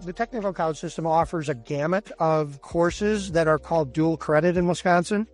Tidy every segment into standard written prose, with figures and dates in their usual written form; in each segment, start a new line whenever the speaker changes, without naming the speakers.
The technical college system offers a gamut of courses that are called dual credit in Wisconsin.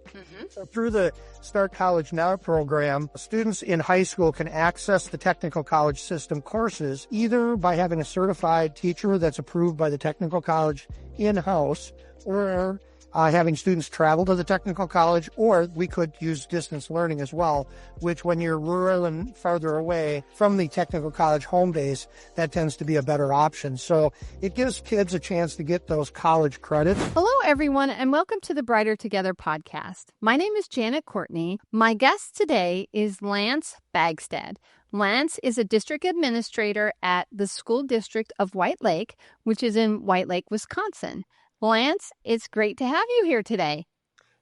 So through the Start College Now program, students in high school can access the technical college system courses either by having a certified teacher that's approved by the technical college in-house, or having students travel to the technical college, or we could use distance learning as well, which when you're rural and farther away from the technical college home base, that tends to be a better option. So it gives kids a chance to get those college credits.
Hello, everyone, and welcome to the Brighter Together podcast. My name is Janet Courtney. My guest today is Lance Bagstad. Lance is a district administrator at the school district of White Lake, which is in White Lake, Wisconsin. Lance, it's great to have you here today.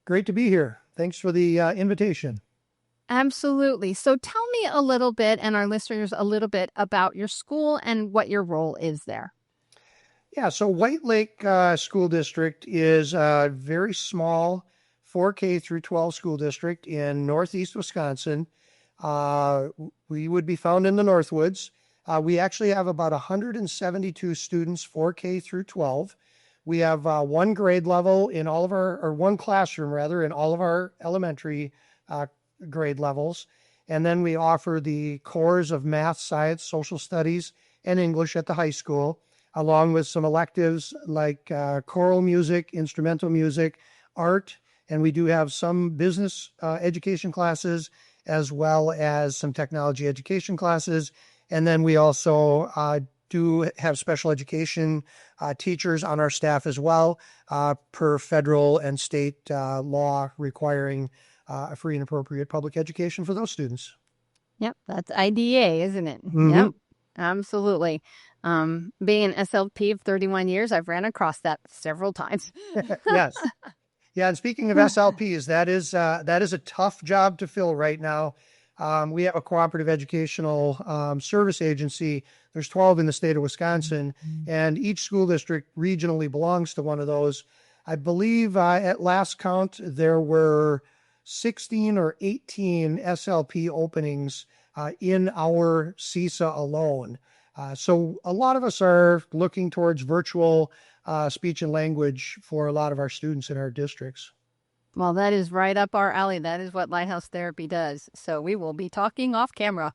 Great to be here. Thanks for the invitation.
Absolutely. So tell me a little bit, and our listeners a little bit, about your school and what your role is there.
Yeah, so White Lake School District is a very small 4K through 12 school district in northeast Wisconsin. We would be found in the Northwoods. We actually have about 172 students, 4K through 12. We have one grade level in all of our, or one classroom rather, in all of our elementary grade levels. And then we offer the cores of math, science, social studies, and English at the high school, along with some electives like choral music, instrumental music, art, and we do have some business education classes, as well as some technology education classes. And then we also do have special education teachers on our staff as well, per federal and state law requiring a free and appropriate public education for those students.
Yep, that's IDA, isn't it?
Mm-hmm.
Yep, absolutely. Being an SLP of 31 years, I've ran across that several times.
Yes. Yeah, and speaking of SLPs, that is a tough job to fill right now. We have a cooperative educational service agency. There's 12 in the state of Wisconsin, and each school district regionally belongs to one of those. I believe at last count, there were 16 or 18 SLP openings in our CISA alone. So a lot of us are looking towards virtual speech and language for a lot of our students in our districts.
Well, that is right up our alley. That is what Lighthouse Therapy does. So we will be talking off camera.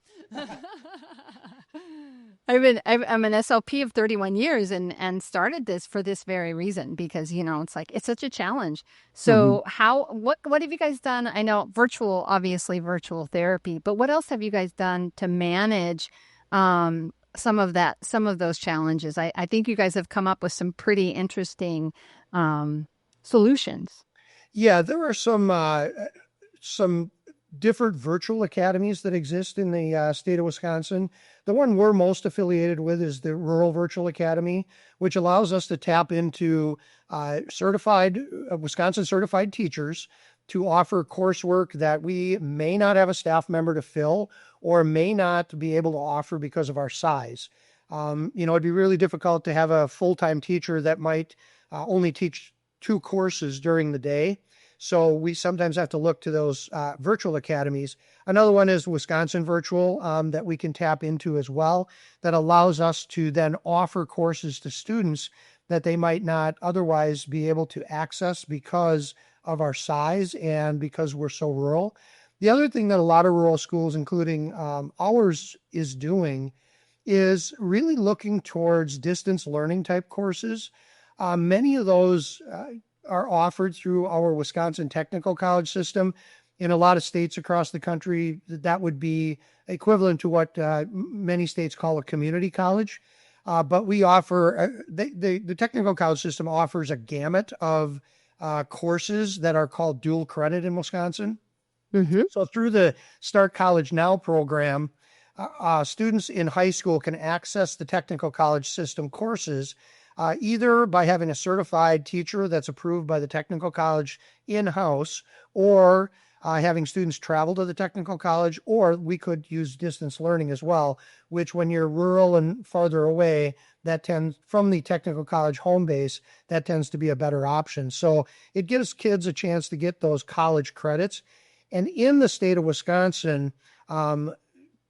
I'm an SLP of 31 years and started this for this very reason, because, it's such a challenge. So what have you guys done? I know obviously virtual therapy, but what else have you guys done to manage some of those challenges? I think you guys have come up with some pretty interesting solutions.
Yeah, there are some different virtual academies that exist in the state of Wisconsin. The one we're most affiliated with is the Rural Virtual Academy, which allows us to tap into Wisconsin certified teachers to offer coursework that we may not have a staff member to fill or may not be able to offer because of our size. It'd be really difficult to have a full-time teacher that might only teach 2 courses during the day. So we sometimes have to look to those virtual academies. Another one is Wisconsin Virtual that we can tap into as well, that allows us to then offer courses to students that they might not otherwise be able to access because of our size and because we're so rural. The other thing that a lot of rural schools, including ours, is doing is really looking towards distance learning type courses. Many of those are offered through our Wisconsin Technical College system. In a lot of states across the country, that would be equivalent to what many states call a community college. But we offer, the Technical College system offers a gamut of courses that are called dual credit in Wisconsin. Mm-hmm. So through the Start College Now program, students in high school can access the Technical College system courses either by having a certified teacher that's approved by the technical college in-house, or having students travel to the technical college, or we could use distance learning as well, which when you're rural and farther away, that tends from the technical college home base, that tends to be a better option. So it gives kids a chance to get those college credits. And in the state of Wisconsin,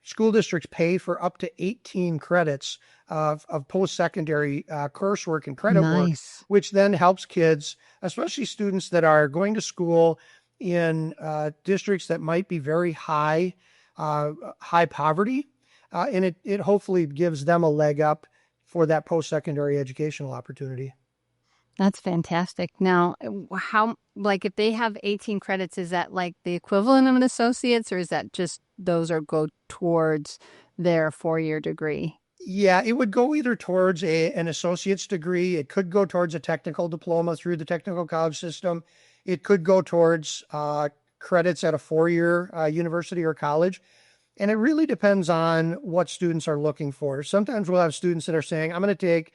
school districts pay for up to 18 credits of post-secondary coursework and credit work,
Nice.
which then helps kids, especially students that are going to school in districts that might be very high poverty, and it hopefully gives them a leg up for that post-secondary educational opportunity.
That's fantastic. Now, how, like, if they have 18 credits, is that like the equivalent of an associate's, or is that just those are go towards their 4-year degree?
Yeah, it would go either towards an associate's degree. It could go towards a technical diploma through the technical college system. It could go towards credits at a 4-year university or college. And it really depends on what students are looking for. Sometimes we'll have students that are saying, I'm going to take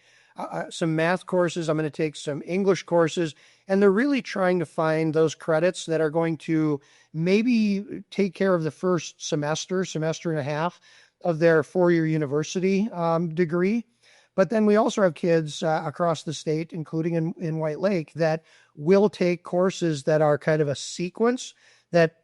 some math courses, I'm going to take some English courses, and they're really trying to find those credits that are going to maybe take care of the first semester and a half of their 4-year university degree. But then we also have kids across the state, including in White Lake, that will take courses that are kind of a sequence that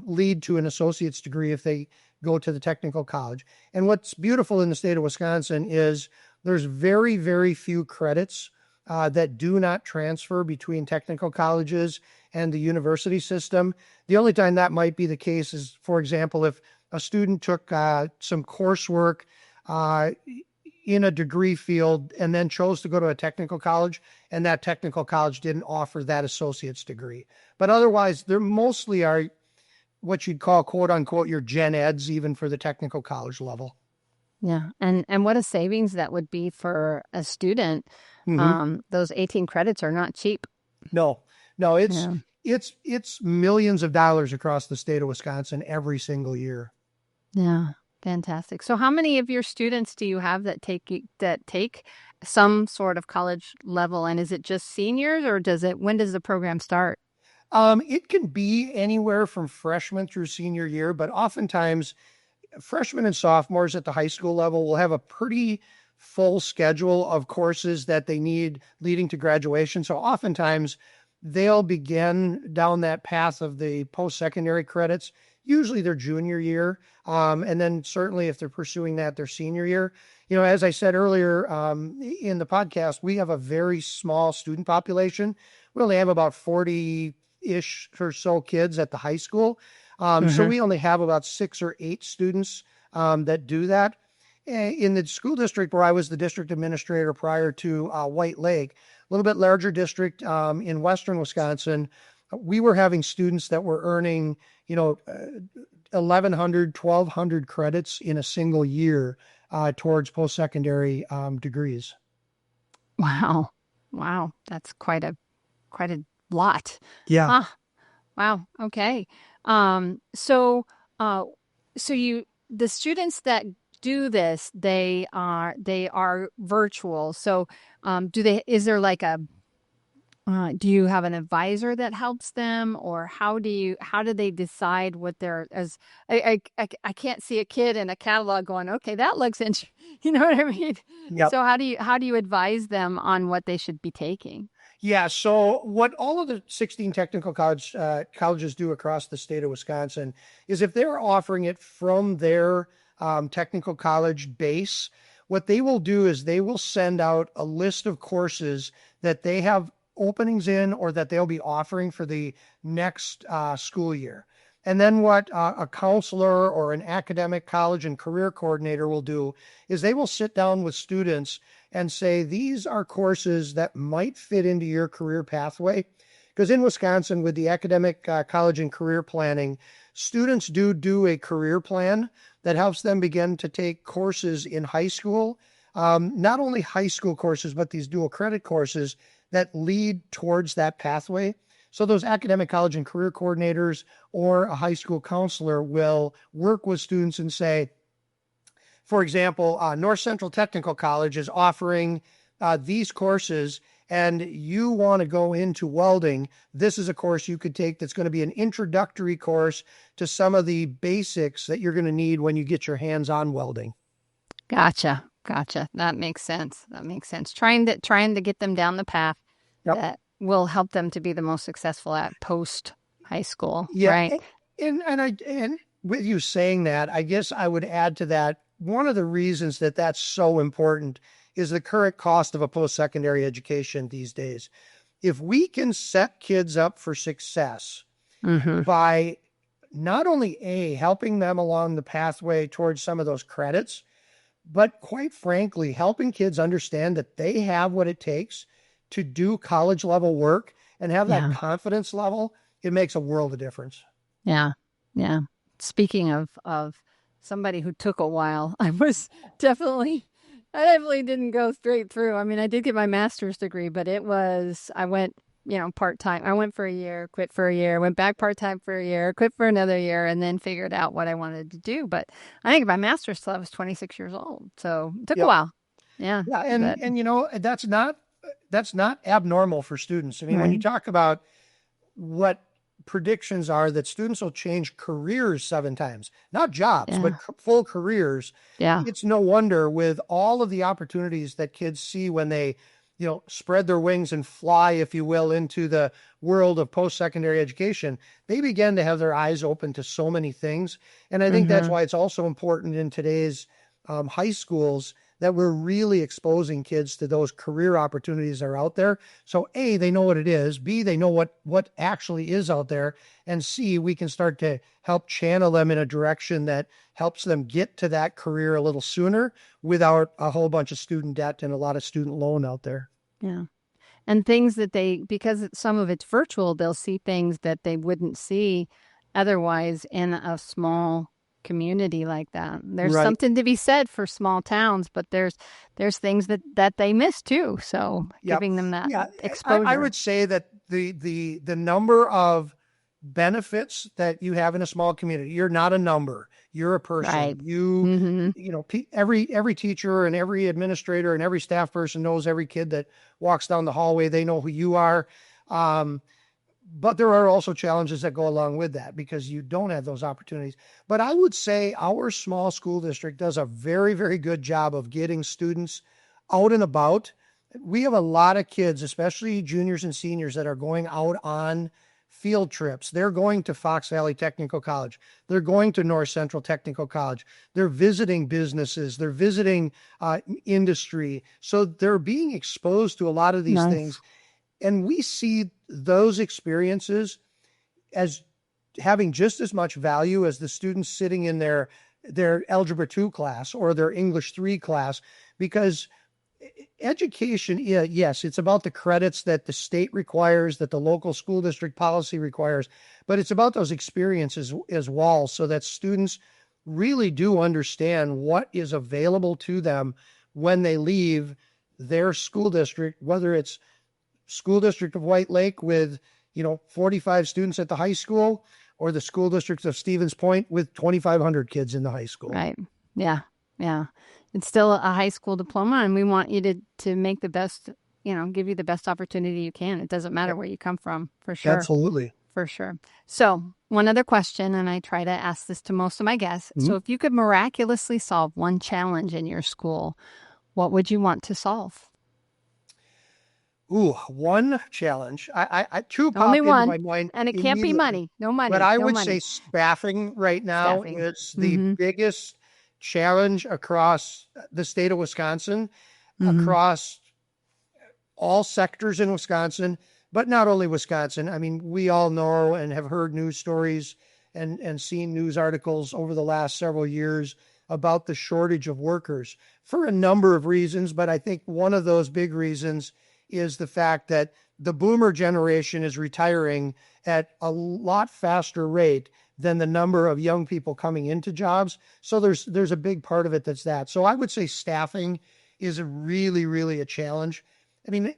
lead to an associate's degree if they go to the technical college. And what's beautiful in the state of Wisconsin is there's very, very few credits that do not transfer between technical colleges and the university system. The only time that might be the case is, for example, if a student took some coursework in a degree field and then chose to go to a technical college, and that technical college didn't offer that associate's degree. But otherwise, there mostly are what you'd call, quote unquote, your gen eds, even for the technical college level.
Yeah. And what a savings that would be for a student.
Mm-hmm.
Those 18 credits are not cheap.
No, no,
Yeah.
it's millions of dollars across the state of Wisconsin every single year.
Yeah. Fantastic. So how many of your students do you have that take some sort of college level? And is it just seniors, or when does the program start?
It can be anywhere from freshman through senior year, but oftentimes freshmen and sophomores at the high school level will have a pretty full schedule of courses that they need leading to graduation. So oftentimes they'll begin down that path of the post-secondary credits, usually their junior year. And then certainly if they're pursuing that their senior year. You know, as I said earlier in the podcast, we have a very small student population. We only have about 40-ish or so kids at the high school. So we only have about 6 or 8 students that do that. In the school district where I was the district administrator prior to White Lake, a little bit larger district in western Wisconsin, we were having students that were earning, 1,100, 1,200 credits in a single year towards post-secondary degrees.
Wow. Wow. That's quite a lot.
Yeah.
Huh. Wow. Okay. So the students that do this, they are virtual. So, is there like do you have an advisor that helps them, or how do they decide what I can't see a kid in a catalog going, okay, that looks interesting. You know what I mean?
Yep.
So how do you advise them on what they should be taking?
Yeah, so what all of the 16 technical colleges do across the state of Wisconsin is if they're offering it from their technical college base, what they will do is they will send out a list of courses that they have openings in or that they'll be offering for the next school year. And then what a counselor or an academic college and career coordinator will do is they will sit down with students and say, these are courses that might fit into your career pathway. Because in Wisconsin, with the academic college and career planning, students do a career plan that helps them begin to take courses in high school. Not only high school courses, but these dual credit courses that lead towards that pathway. So those academic college and career coordinators or a high school counselor will work with students and say, for example, North Central Technical College is offering these courses, and you want to go into welding. This is a course you could take that's going to be an introductory course to some of the basics that you're going to need when you get your hands on welding.
Gotcha. That makes sense. Trying to get them down the path
Yep.
that will help them to be the most successful at post high school,
Yeah,
right?
and with you saying that, I guess I would add to that, one of the reasons that that's so important is the current cost of a post-secondary education these days. If we can set kids up for success
Mm-hmm.
by not only helping them along the pathway towards some of those credits, but quite frankly, helping kids understand that they have what it takes to do college level work and have that
Yeah.
confidence level, it makes a world of difference.
Yeah. Yeah. Speaking of somebody who took a while, I definitely didn't go straight through. I mean, I did get my master's degree, but I went, part-time. I went for a year, quit for a year, went back part-time for a year, quit for another year, and then figured out what I wanted to do. But I think my master's till I was 26 years old. So it took a
Yep.
while. Yeah.
Yeah,
But
that's not abnormal for students. I mean, when you
right.
talk about what predictions are that students will change careers 7 times, not jobs, but
Yeah.
full careers,
Yeah.
it's no wonder with all of the opportunities that kids see when they, spread their wings and fly, if you will, into the world of post-secondary education, they begin to have their eyes open to so many things. And I think that's
Mm-hmm.
why it's also important in today's high schools that we're really exposing kids to those career opportunities that are out there. So A, they know what it is. B, they know what actually is out there. And C, we can start to help channel them in a direction that helps them get to that career a little sooner without a whole bunch of student debt and a lot of student loan out there.
Yeah. And things that because some of it's virtual, they'll see things that they wouldn't see otherwise in a small community like that. There's
Right.
something to be said for small towns, but there's things that they miss too. So
Yep.
giving them that
Yeah. I
exposure.
would say that the number of benefits that you have in a small community, you're not a number, you're a person.
Right. Mm-hmm.
Every teacher and every administrator and every staff person knows every kid that walks down the hallway. They know who you are. Um, but there are also challenges that go along with that because you don't have those opportunities. But I would say our small school district does a very, very good job of getting students out and about. We have a lot of kids, especially juniors and seniors, that are going out on field trips. They're going to Fox Valley Technical College. They're going to North Central Technical College. They're visiting businesses. They're visiting industry. So they're being exposed to a lot of these
Nice.
things. And we see those experiences as having just as much value as the students sitting in their Algebra 2 class or their English 3 class, because education, yes, it's about the credits that the state requires, that the local school district policy requires, but it's about those experiences as well, so that students really do understand what is available to them when they leave their school district, whether it's school district of White Lake with 45 students at the high school, or the school district of Stevens Point with 2,500 kids in the high school.
Right. Yeah. Yeah. It's still a high school diploma, and we want you to make the best, give you the best opportunity you can. It doesn't matter where you come from, for sure.
Absolutely.
For sure. So, one other question, and I try to ask this to most of my guests.
Mm-hmm.
So, if you could miraculously solve one challenge in your school, what would you want to solve?
Ooh, one challenge. Two
Only
pop into
one,
my mind
and it can't be
immediately,
money. No
but
money.
I
No
would say
money.
staffing right now
Staffing.
is the
Mm-hmm.
biggest challenge across the state of Wisconsin,
Mm-hmm.
across all sectors in Wisconsin, but not only Wisconsin. I mean, we all know and have heard news stories and seen news articles over the last several years about the shortage of workers for a number of reasons. But I think one of those big reasons is the fact that the boomer generation is retiring at a lot faster rate than the number of young people coming into jobs. So there's a big part of it that's that. So I would say staffing is a really, really a challenge. I mean,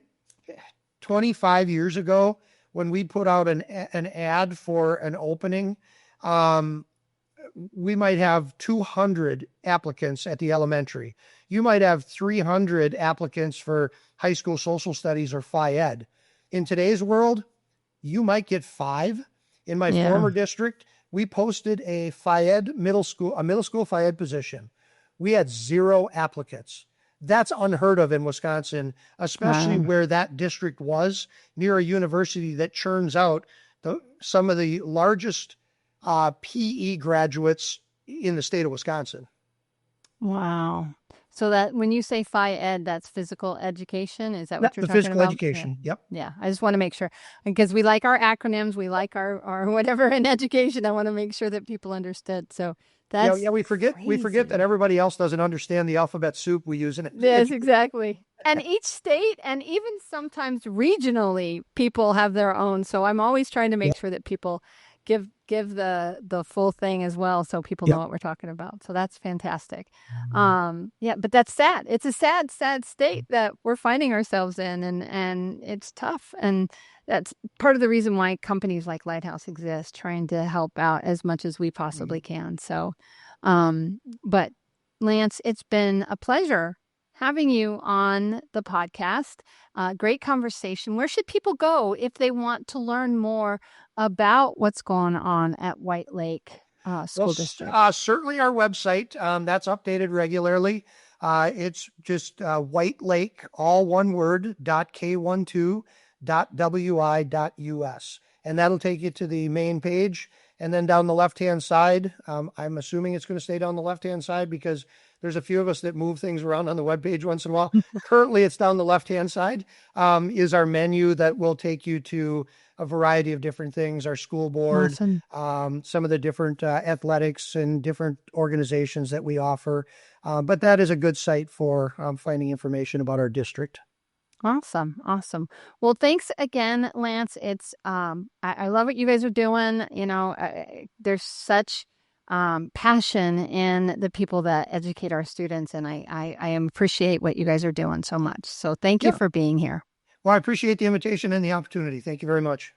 25 years ago, when we put out an ad for an opening, um, we might have 200 applicants at the elementary. You might have 300 applicants for high school social studies or Phi Ed. In today's world, you might get 5. In my
Yeah.
former district, we posted a Phi Ed middle school Phi Ed position. We had 0 applicants. That's unheard of in Wisconsin, especially
Wow.
where that district was near a university that churns out some of the largest PE graduates in the state of Wisconsin.
Wow. So that when you say phy ed, that's physical education. Is that what you're
The
talking
physical
about? Yeah.
education. Yep.
Yeah. I just want to make sure because we like our acronyms, we like our whatever in education. I want to make sure that people understood. So
Yeah,
that's
yeah, we forget that
crazy.
everybody else doesn't understand the alphabet soup we use in
Yes,
education.
exactly. And each state and even sometimes regionally, people have their own. So I'm always trying to make
Yep.
sure that people give the full thing as well so people know
Yep.
what we're talking about. So that's fantastic. Yeah, but that's sad. It's a sad, sad state that we're finding ourselves in and it's tough. And that's part of the reason why companies like Lighthouse exist, trying to help out as much as we possibly can. So but Lance, it's been a pleasure having you on the podcast. Great conversation. Where should people go if they want to learn more about what's going on at White Lake
Well,
School District?
certainly our website. That's updated regularly. It's just White Lake, all one word, .k12.wi.us. And that'll take you to the main page. And then down the left-hand side, I'm assuming it's going to stay down the left-hand side because there's a few of us that move things around on the web page once in a while. Currently, it's down the left-hand side, is our menu that will take you to a variety of different things, our school board,
Awesome.
some of the different athletics and different organizations that we offer. But that is a good site for finding information about our district.
Awesome. Awesome. Well, thanks again, Lance. It's I love what you guys are doing. There's such passion in the people that educate our students, and I appreciate what you guys are doing so much. So thank you
Yeah.
for being here.
Well, I appreciate the invitation and the opportunity. Thank you very much.